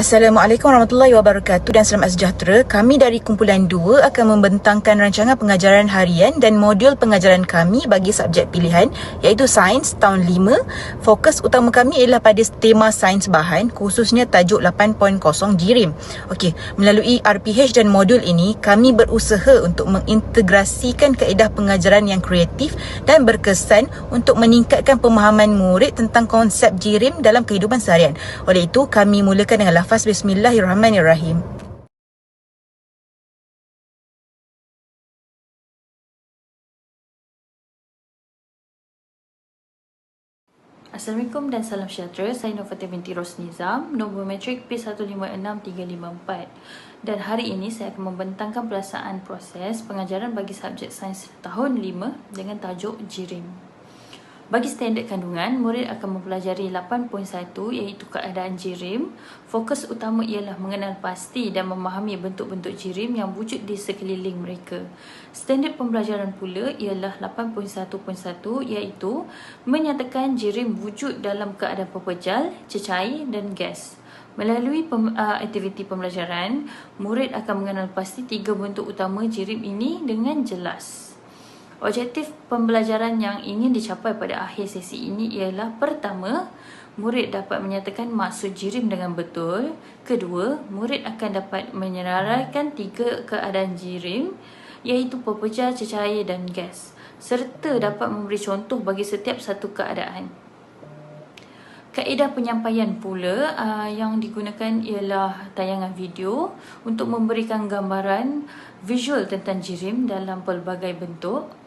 Assalamualaikum warahmatullahi wabarakatuh dan selamat sejahtera. Kami dari kumpulan 2 akan membentangkan rancangan pengajaran harian dan modul pengajaran kami bagi subjek pilihan iaitu Sains tahun 5. Fokus utama kami ialah pada tema sains bahan, khususnya tajuk 8.0 JIRIM. Okey, melalui RPH dan modul ini kami berusaha untuk mengintegrasikan kaedah pengajaran yang kreatif dan berkesan untuk meningkatkan pemahaman murid tentang konsep JIRIM dalam kehidupan seharian. Oleh itu, kami mulakan dengan lafaz Bismillahirrahmanirrahim. Assalamualaikum dan salam sejahtera. Saya Nur Fatih binti Rosnizam, nombor metrik P156354. Dan hari ini saya akan membentangkan perasaan proses pengajaran bagi subjek sains tahun 5 dengan tajuk JIRIM. Bagi standard kandungan, murid akan mempelajari 8.1 iaitu keadaan JIRIM. Fokus utama ialah mengenal pasti dan memahami bentuk-bentuk JIRIM yang wujud di sekeliling mereka. Standard pembelajaran pula ialah 8.1.1 iaitu menyatakan JIRIM wujud dalam keadaan pepejal, cecair dan gas. Melalui aktiviti pembelajaran, murid akan mengenal pasti 3 bentuk utama JIRIM ini dengan jelas. Objektif pembelajaran yang ingin dicapai pada akhir sesi ini ialah: pertama, murid dapat menyatakan maksud JIRIM dengan betul. Kedua, murid akan dapat menyenaraikan 3 keadaan JIRIM iaitu pepejal, cecair dan gas, serta dapat memberi contoh bagi setiap satu keadaan. Kaedah penyampaian pula yang digunakan ialah tayangan video untuk memberikan gambaran visual tentang JIRIM dalam pelbagai bentuk.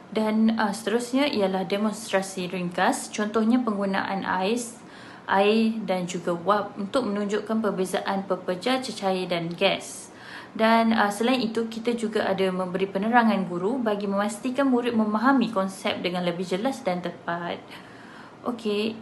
Dan seterusnya ialah demonstrasi ringkas, contohnya penggunaan ais, air dan juga wap untuk menunjukkan perbezaan pepejal, cecair dan gas. Dan selain itu, kita juga ada memberi penerangan guru bagi memastikan murid memahami konsep dengan lebih jelas dan tepat. Okey.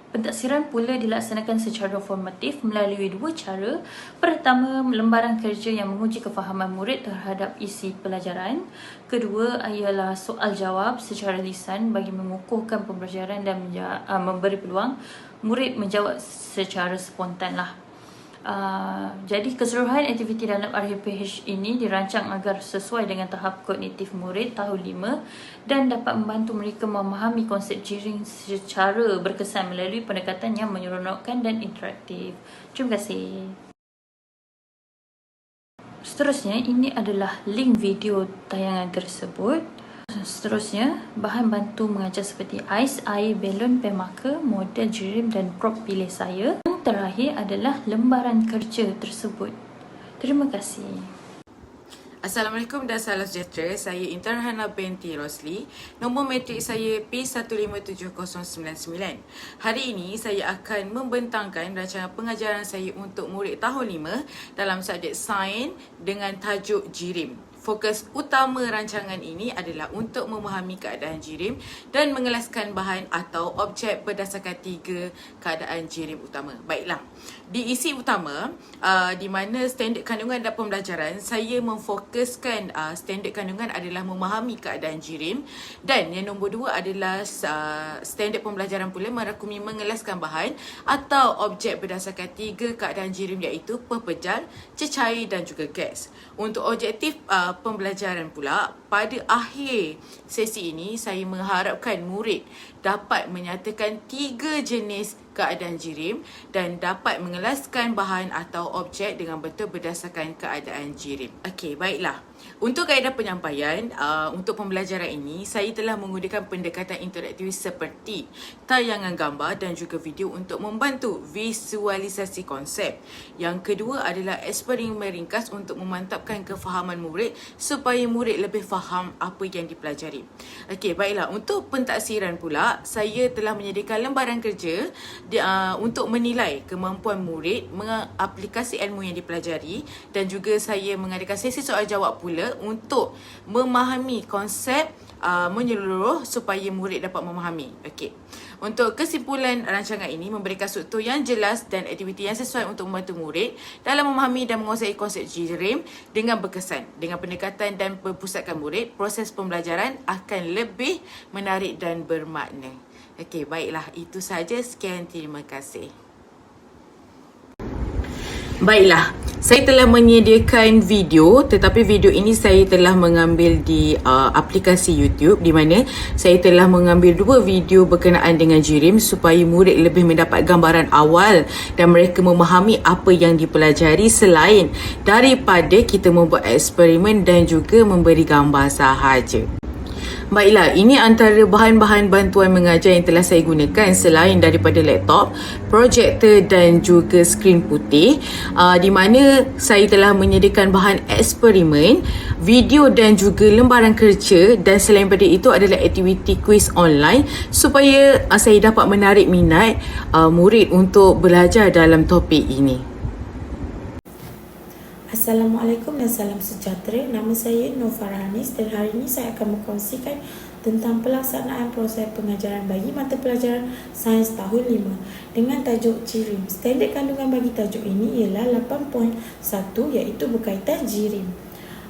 Pentaksiran pula dilaksanakan secara formatif melalui 2 cara. Pertama, lembaran kerja yang menguji kefahaman murid terhadap isi pelajaran. Kedua ialah soal jawab secara lisan bagi mengukuhkan pembelajaran dan memberi peluang murid menjawab secara spontan lah. Jadi keseluruhan aktiviti dalam RPH ini dirancang agar sesuai dengan tahap kognitif murid tahun 5 dan dapat membantu mereka memahami konsep JIRIM secara berkesan melalui pendekatan yang menyeronokkan dan interaktif. Terima kasih. Seterusnya, ini adalah link video tayangan tersebut. Seterusnya, bahan bantu mengajar seperti ais, air, belon, pen marker, model JIRIM dan prop pilih saya. Yang terakhir adalah lembaran kerja tersebut. Terima kasih. Assalamualaikum dan salam sejahtera. Saya Intan Hana binti Rosli. Nombor metrik saya P157099. Hari ini saya akan membentangkan rancangan pengajaran saya untuk murid tahun 5 dalam subjek sains dengan tajuk JIRIM. Fokus utama rancangan ini adalah untuk memahami keadaan JIRIM dan mengelaskan bahan atau objek berdasarkan 3 keadaan JIRIM utama. Baiklah, di isi utama di mana standard kandungan dan pembelajaran, saya memfokuskan standard kandungan adalah memahami keadaan JIRIM, dan yang nombor 2 adalah standard pembelajaran pula merakumi mengelaskan bahan atau objek berdasarkan 3 keadaan JIRIM iaitu pepejal, cecair dan juga gas. Untuk objektif pembelajaran pula, pada akhir sesi ini saya mengharapkan murid dapat menyatakan 3 jenis keadaan JIRIM dan dapat mengelaskan bahan atau objek dengan betul berdasarkan keadaan JIRIM. Okey, baiklah. Untuk kaedah penyampaian, untuk pembelajaran ini, saya telah menggunakan pendekatan interaktif seperti tayangan gambar dan juga video untuk membantu visualisasi konsep. Yang kedua adalah eksperimen ringkas untuk memantapkan kefahaman murid supaya murid lebih faham apa yang dipelajari. Okey, baiklah. Untuk pentaksiran pula, saya telah menyediakan lembaran kerja untuk menilai kemampuan murid mengaplikasi ilmu yang dipelajari, dan juga saya mengadakan sesi soal jawab pula untuk memahami konsep menyeluruh supaya murid dapat memahami. Okey. Untuk kesimpulan rancangan ini memberikan struktur yang jelas dan aktiviti yang sesuai untuk membantu murid dalam memahami dan menguasai konsep JIRIM dengan berkesan. Dengan pendekatan dan berpusatkan murid, proses pembelajaran akan lebih menarik dan bermakna. Okey, baiklah, itu sahaja. Sekian, terima kasih. Baiklah, saya telah menyediakan video, tetapi video ini saya telah mengambil di aplikasi YouTube, di mana saya telah mengambil 2 video berkenaan dengan JIRIM supaya murid lebih mendapat gambaran awal dan mereka memahami apa yang dipelajari selain daripada kita membuat eksperimen dan juga memberi gambar sahaja. Baiklah, ini antara bahan-bahan bantuan mengajar yang telah saya gunakan selain daripada laptop, projektor dan juga skrin putih, di mana saya telah menyediakan bahan eksperimen, video dan juga lembaran kerja, dan selain daripada itu adalah aktiviti kuis online supaya saya dapat menarik minat murid untuk belajar dalam topik ini. Assalamualaikum dan salam sejahtera. Nama saya Nur Farhanis dan hari ini saya akan berkongsikan tentang pelaksanaan proses pengajaran bagi mata pelajaran Sains tahun 5 dengan tajuk JIRIM. Standard kandungan bagi tajuk ini ialah 8.1 iaitu berkaitan JIRIM.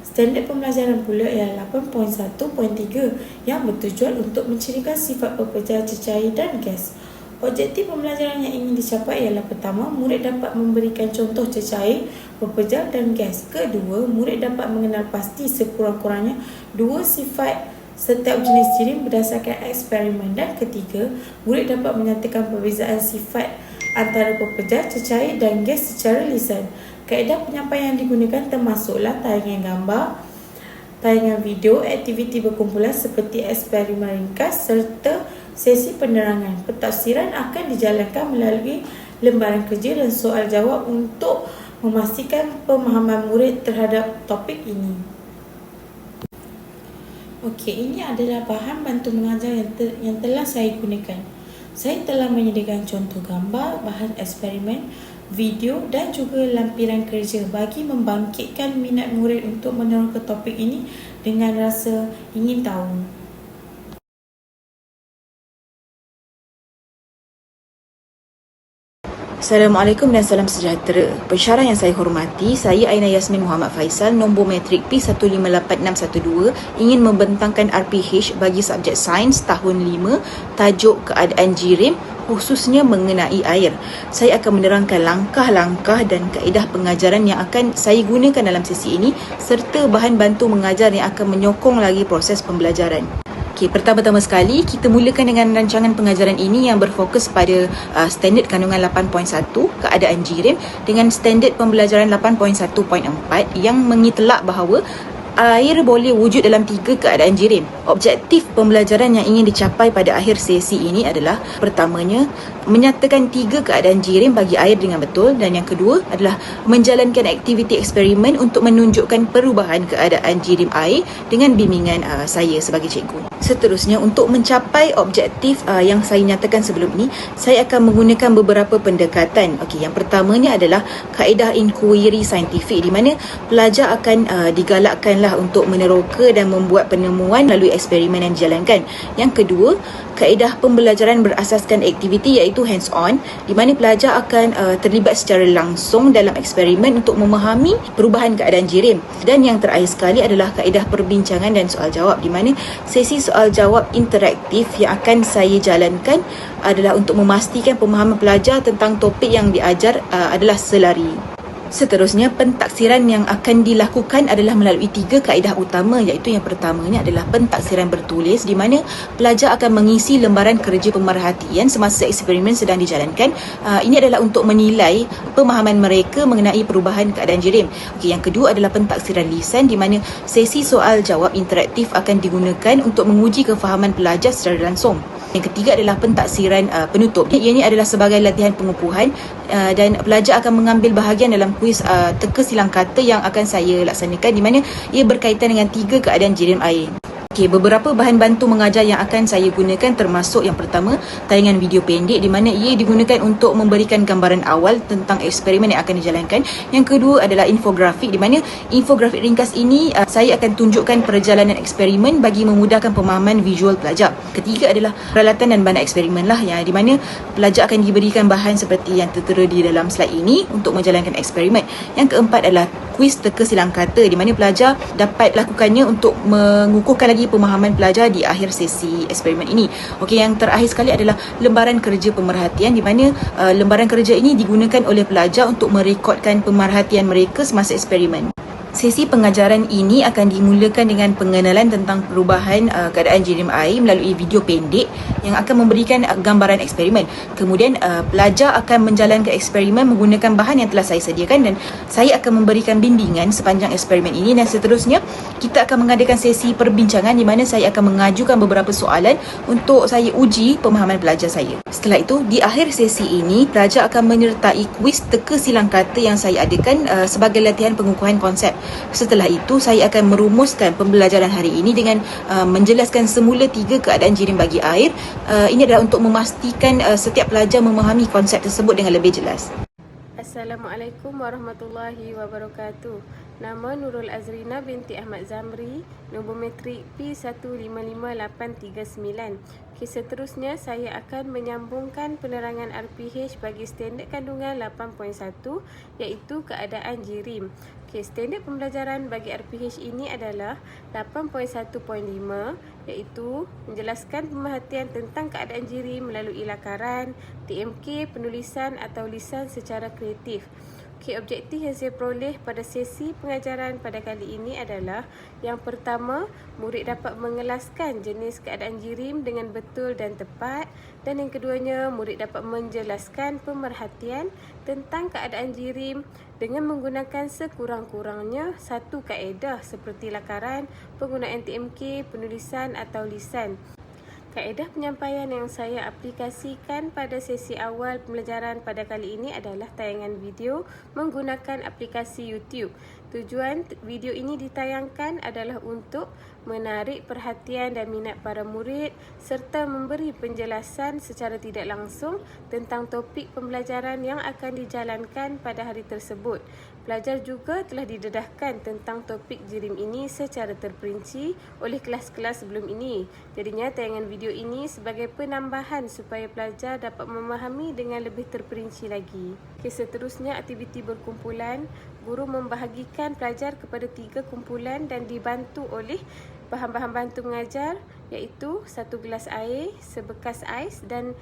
Standard pembelajaran pula ialah 8.1.3 yang bertujuan untuk mencirikan sifat pepejar cecair dan gas. Objektif pembelajaran yang ingin dicapai ialah pertama, murid dapat memberikan contoh cecair, pepejar dan gas. Kedua, murid dapat mengenal pasti sekurang-kurangnya 2 sifat setiap jenis JIRIM berdasarkan eksperimen. Dan ketiga, murid dapat menyatakan perbezaan sifat antara pepejar, cecair dan gas secara lisan. Kaedah penyampaian yang digunakan termasuklah tayangan gambar, tayangan video, aktiviti berkumpulan seperti eksperimen ringkas serta sesi penerangan. Pentafsiran akan dijalankan melalui lembaran kerja dan soal jawab untuk memastikan pemahaman murid terhadap topik ini. Okey, ini adalah bahan bantu mengajar yang telah saya gunakan. Saya telah menyediakan contoh gambar, bahan eksperimen, video dan juga lampiran kerja bagi membangkitkan minat murid untuk meneroka topik ini dengan rasa ingin tahu. Assalamualaikum dan salam sejahtera. Pensyarah yang saya hormati, saya Aina Yasmin Muhammad Faisal, nombor matrik P158612, ingin membentangkan RPH bagi subjek Sains tahun 5, tajuk keadaan JIRIM, khususnya mengenai air. Saya akan menerangkan langkah-langkah dan kaedah pengajaran yang akan saya gunakan dalam sesi ini serta bahan bantu mengajar yang akan menyokong lagi proses pembelajaran. Okey, pertama-tama sekali kita mulakan dengan rancangan pengajaran ini yang berfokus pada standard kandungan 8.1 keadaan JIRIM dengan standard pembelajaran 8.1.4 yang mengitelak bahawa air boleh wujud dalam 3 keadaan JIRIM. Objektif pembelajaran yang ingin dicapai pada akhir sesi ini adalah pertamanya, menyatakan 3 keadaan JIRIM bagi air dengan betul, dan yang kedua adalah menjalankan aktiviti eksperimen untuk menunjukkan perubahan keadaan JIRIM air dengan bimbingan saya sebagai cikgu. Seterusnya, untuk mencapai objektif yang saya nyatakan sebelum ini, saya akan menggunakan beberapa pendekatan. Okey, yang pertamanya adalah kaedah inquiry saintifik, di mana pelajar akan digalakkanlah untuk meneroka dan membuat penemuan melalui eksperimen yang dijalankan. Yang kedua, kaedah pembelajaran berasaskan aktiviti iaitu hands-on, di mana pelajar akan terlibat secara langsung dalam eksperimen untuk memahami perubahan keadaan JIRIM. Dan yang terakhir sekali adalah kaedah perbincangan dan soal jawab, di mana sesi soal jawab interaktif yang akan saya jalankan adalah untuk memastikan pemahaman pelajar tentang topik yang diajar adalah selari. Seterusnya, pentaksiran yang akan dilakukan adalah melalui 3 kaedah utama, iaitu yang pertamanya adalah pentaksiran bertulis, di mana pelajar akan mengisi lembaran kerja pemerhatian semasa eksperimen sedang dijalankan. Ini adalah untuk menilai pemahaman mereka mengenai perubahan keadaan JIRIM. Okey, yang kedua adalah pentaksiran lisan, di mana sesi soal jawab interaktif akan digunakan untuk menguji kefahaman pelajar secara langsung. Yang ketiga adalah pentaksiran penutup. Ianya adalah sebagai latihan pengukuhan dan pelajar akan mengambil bahagian dalam kuis teka silang kata yang akan saya laksanakan, di mana ia berkaitan dengan 3 keadaan JIRIM air. Okey, beberapa bahan bantu mengajar yang akan saya gunakan termasuk yang pertama, tayangan video pendek, di mana ia digunakan untuk memberikan gambaran awal tentang eksperimen yang akan dijalankan. Yang kedua adalah infografik, di mana infografik ringkas ini saya akan tunjukkan perjalanan eksperimen bagi memudahkan pemahaman visual pelajar. Ketiga adalah peralatan dan bahan eksperimen lah, yang di mana pelajar akan diberikan bahan seperti yang tertera di dalam slide ini untuk menjalankan eksperimen. Yang keempat adalah kuis teka silang kata di mana pelajar dapat lakukannya untuk mengukuhkan lagi pemahaman pelajar di akhir sesi eksperimen ini. Okey, yang terakhir sekali adalah lembaran kerja pemerhatian di mana lembaran kerja ini digunakan oleh pelajar untuk merekodkan pemerhatian mereka semasa eksperimen. Sesi pengajaran ini akan dimulakan dengan pengenalan tentang perubahan keadaan jirim air melalui video pendek yang akan memberikan gambaran eksperimen. Kemudian pelajar akan menjalankan eksperimen menggunakan bahan yang telah saya sediakan dan saya akan memberikan bimbingan sepanjang eksperimen ini, dan seterusnya kita akan mengadakan sesi perbincangan di mana saya akan mengajukan beberapa soalan untuk saya uji pemahaman pelajar saya. Setelah itu, di akhir sesi ini pelajar akan menyertai kuis teka silang kata yang saya adakan sebagai latihan pengukuhan konsep. Setelah itu, saya akan merumuskan pembelajaran hari ini dengan menjelaskan semula 3 keadaan jirim bagi air. Ini adalah untuk memastikan setiap pelajar memahami konsep tersebut dengan lebih jelas. Assalamualaikum warahmatullahi wabarakatuh. Nama Nurul Azrina binti Ahmad Zamri, nombor matrik P155839. Seterusnya saya akan menyambungkan penerangan RPH bagi standard kandungan 8.1 iaitu keadaan jirim. Standard pembelajaran bagi RPH ini adalah 8.1.5 iaitu menjelaskan pemerhatian tentang keadaan jirim melalui lakaran, TMK, penulisan atau lisan secara kreatif. Objektif yang saya peroleh pada sesi pengajaran pada kali ini adalah yang pertama, murid dapat mengelaskan jenis keadaan jirim dengan betul dan tepat, dan yang keduanya, murid dapat menjelaskan pemerhatian tentang keadaan jirim dengan menggunakan sekurang-kurangnya satu kaedah seperti lakaran, penggunaan TMK, penulisan atau lisan. Kaedah penyampaian yang saya aplikasikan pada sesi awal pembelajaran pada kali ini adalah tayangan video menggunakan aplikasi YouTube. Tujuan video ini ditayangkan adalah untuk menarik perhatian dan minat para murid serta memberi penjelasan secara tidak langsung tentang topik pembelajaran yang akan dijalankan pada hari tersebut. Pelajar juga telah didedahkan tentang topik jirim ini secara terperinci oleh kelas-kelas sebelum ini. Jadinya tayangan video ini sebagai penambahan supaya pelajar dapat memahami dengan lebih terperinci lagi. Seterusnya aktiviti berkumpulan. Guru membahagikan pelajar kepada 3 kumpulan dan dibantu oleh bahan-bahan bantu mengajar iaitu 1 gelas air, sebekas ais dan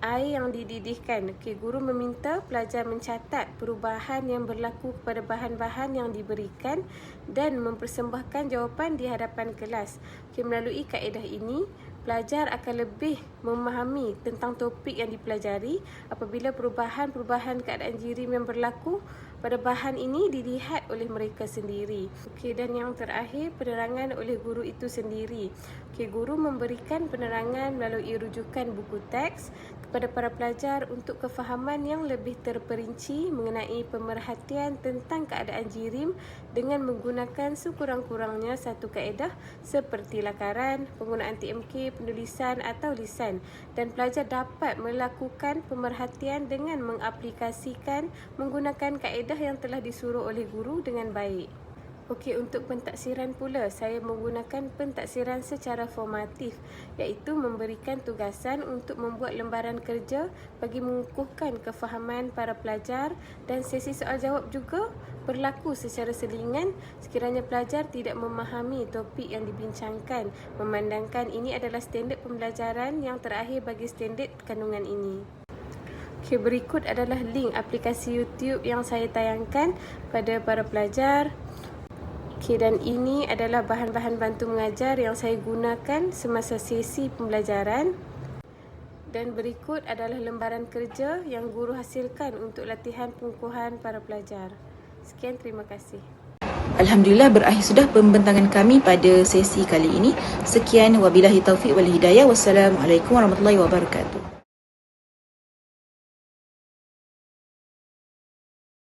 air yang dididihkan. Guru meminta pelajar mencatat perubahan yang berlaku kepada bahan-bahan yang diberikan dan mempersembahkan jawapan di hadapan kelas. Melalui kaedah ini, pelajar akan lebih memahami tentang topik yang dipelajari apabila perubahan-perubahan keadaan jirim yang berlaku pada bahan ini dilihat oleh mereka sendiri. Dan yang terakhir, penerangan oleh guru itu sendiri. Guru memberikan penerangan melalui rujukan buku teks kepada para pelajar untuk kefahaman yang lebih terperinci mengenai pemerhatian tentang keadaan jirim dengan menggunakan sekurang-kurangnya satu kaedah seperti lakaran, penggunaan TMK, penulisan atau lisan, dan pelajar dapat melakukan pemerhatian dengan mengaplikasikan menggunakan kaedah yang telah disuruh oleh guru dengan baik. Untuk pentaksiran pula, saya menggunakan pentaksiran secara formatif iaitu memberikan tugasan untuk membuat lembaran kerja bagi mengukuhkan kefahaman para pelajar, dan sesi soal jawab juga berlaku secara selingan sekiranya pelajar tidak memahami topik yang dibincangkan, memandangkan ini adalah standard pembelajaran yang terakhir bagi standard kandungan ini. Berikut adalah link aplikasi YouTube yang saya tayangkan pada para pelajar. Dan ini adalah bahan-bahan bantu mengajar yang saya gunakan semasa sesi pembelajaran. Dan berikut adalah lembaran kerja yang guru hasilkan untuk latihan pengukuhan para pelajar. Sekian, terima kasih. Alhamdulillah, berakhir sudah pembentangan kami pada sesi kali ini. Sekian, wabillahi taufiq wal hidayah. Wassalamualaikum warahmatullahi wabarakatuh.